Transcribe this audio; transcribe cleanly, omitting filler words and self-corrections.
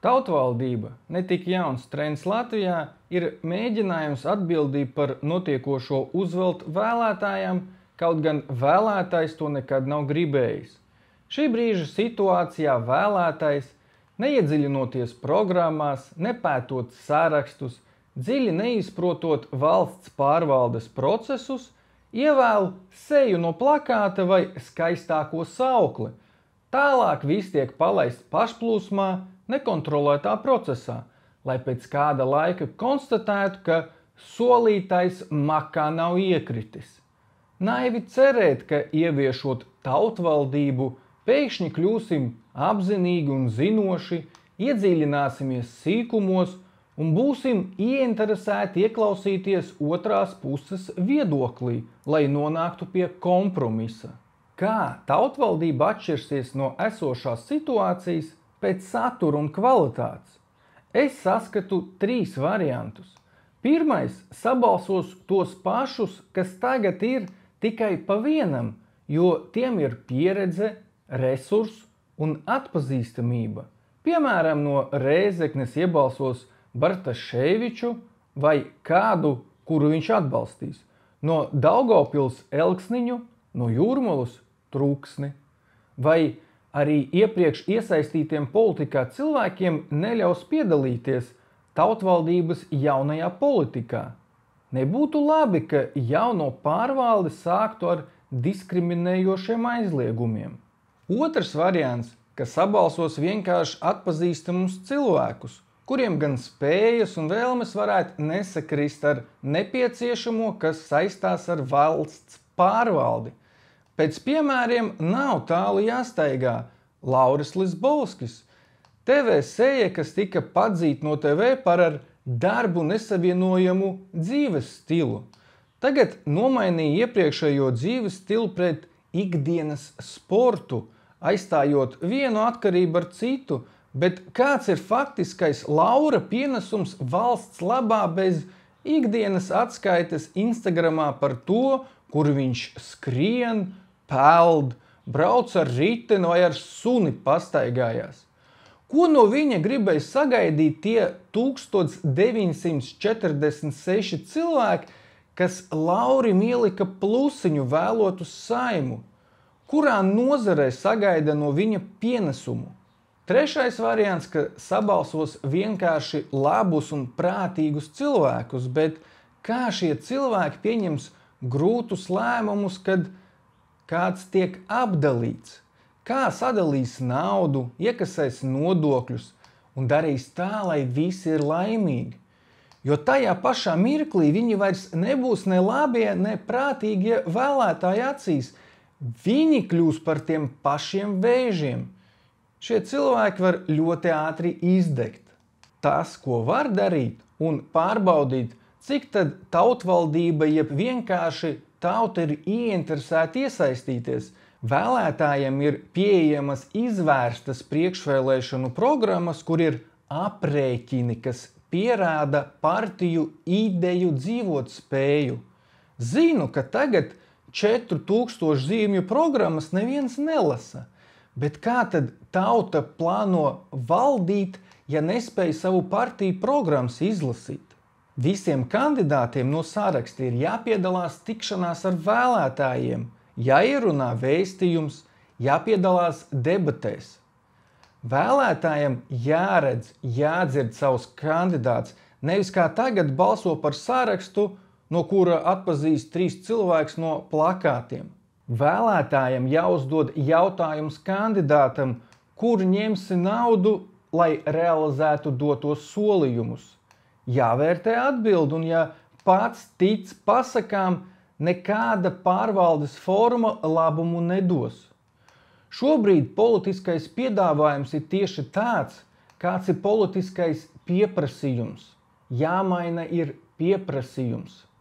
Tautvaldība, ne tik jauns trends Latvijā, ir mēģinājums atbildību par notiekošo uzvelt vēlētājiem, kaut gan vēlētājs to nekad nav gribējis. Šī brīža situācijā vēlētājs, neiedziļinoties programmās, nepētot sārakstus, dziļi neizprotot valsts pārvaldes procesus, ievēl seju no plakāta vai skaistāko saukli. Tālāk viss tiek palaists pašplūsmā, nekontrolētā procesā, lai pēc kāda laika konstatētu, ka solītais makā nav iekritis. Naivi cerēt, ka ieviešot tautvaldību, pēkšņi kļūsim apzinīgi un zinoši, iedziļināsimies sīkumos un būsim ieinteresēti ieklausīties otrās puses viedoklī, lai nonāktu pie kompromisa. Kā tautvaldība atšķirsies no esošās situācijas pēc satura un kvalitātes? Es saskatu 3 variantus. Pirmais sabalsos tos pašus, kas tagad ir, tikai pa vienam, jo tiem ir pieredze, resursi un atpazīstamība. Piemēram, no Rēzeknes iebalsos Bartaševiču vai kādu, kuru viņš atbalstīs. No Daugavpils Elksniņu, no Jūrmalas Trūksni. Vai arī iepriekš iesaistītiem politikā cilvēkiem neļaus piedalīties tautvaldības jaunajā politikā. Nebūtu labi, ka jauno pārvaldi sāktu ar diskriminējošiem aizliegumiem. Otrs variants, ka sabalsos vienkārši atpazīstamus cilvēkus, kuriem gan spējas un vēlmes varētu nesakrist ar nepieciešamo, kas saistās ar valsts pārvaldi. Pēc piemēriem nav tālu jāstaigā. Lauris Lisbovskis, TV seja, kas tika padzīta no TV par ar darbu nesavienojamu dzīves stilu. Tagad nomainīja iepriekšējo dzīves stilu pret ikdienas sportu, aizstājot vienu atkarību ar citu, bet kāds ir faktiskais Laura pienesums valsts labā bez ikdienas atskaites Instagramā par to, kur viņš skrien, peld, brauc ar riteni vai ar suni pastaigājās. Ko no viņa gribēja sagaidīt tie 1946 cilvēki, kas Laurim ielika plusiņu vēlot uz Saimu? Kurā nozarē sagaida no viņa pienesumu? Trešais variants, ka sabalsos vienkārši labus un prātīgus cilvēkus, bet kā šie cilvēki pieņems grūtus lēmumus, kad kāds tiek apdalīts, kā sadalīs naudu, iekasēs nodokļus un darīs tā, lai visi ir laimīgi. Jo tajā pašā mirklī viņi vairs nebūs ne labie, ne prātīgie vēlētāji acīs. Viņi kļūs par tiem pašiem vēžiem. Šie cilvēki var ļoti ātri izdegt. Tas, ko var darīt un pārbaudīt, cik tad tautvaldība jeb vienkārši tauta ir ieinteresēta iesaistīties. Vēlētājiem ir pieejamas izvērstas priekšvēlēšanu programmas, kur ir aprēķini, kas pierāda partiju ideju dzīvot spēju. Zinu, ka tagad 4000 zīmju programmas neviens nelasa, bet kā tad tauta plāno valdīt, ja nespēj savu partiju programmas izlasīt? Visiem kandidātiem no sāraksta ir jāpiedalās tikšanās ar vēlētājiem, jāierunā vēstījums, jāpiedalās debatēs. Vēlētājiem jāredz, jādzird savus kandidātus, nevis kā tagad balso par sārakstu, no kura atpazīst 3 cilvēkus no plakātiem. Vēlētājiem jāuzdod jautājums kandidātam, kur ņemsi naudu, lai realizētu dotos solījumus. Jāvērtē atbildi, un ja pats tic pasakām, nekāda pārvaldes forma labumu nedos. Šobrīd politiskais piedāvājums ir tieši tāds, kāds ir politiskais pieprasījums. Jāmaina ir pieprasījums.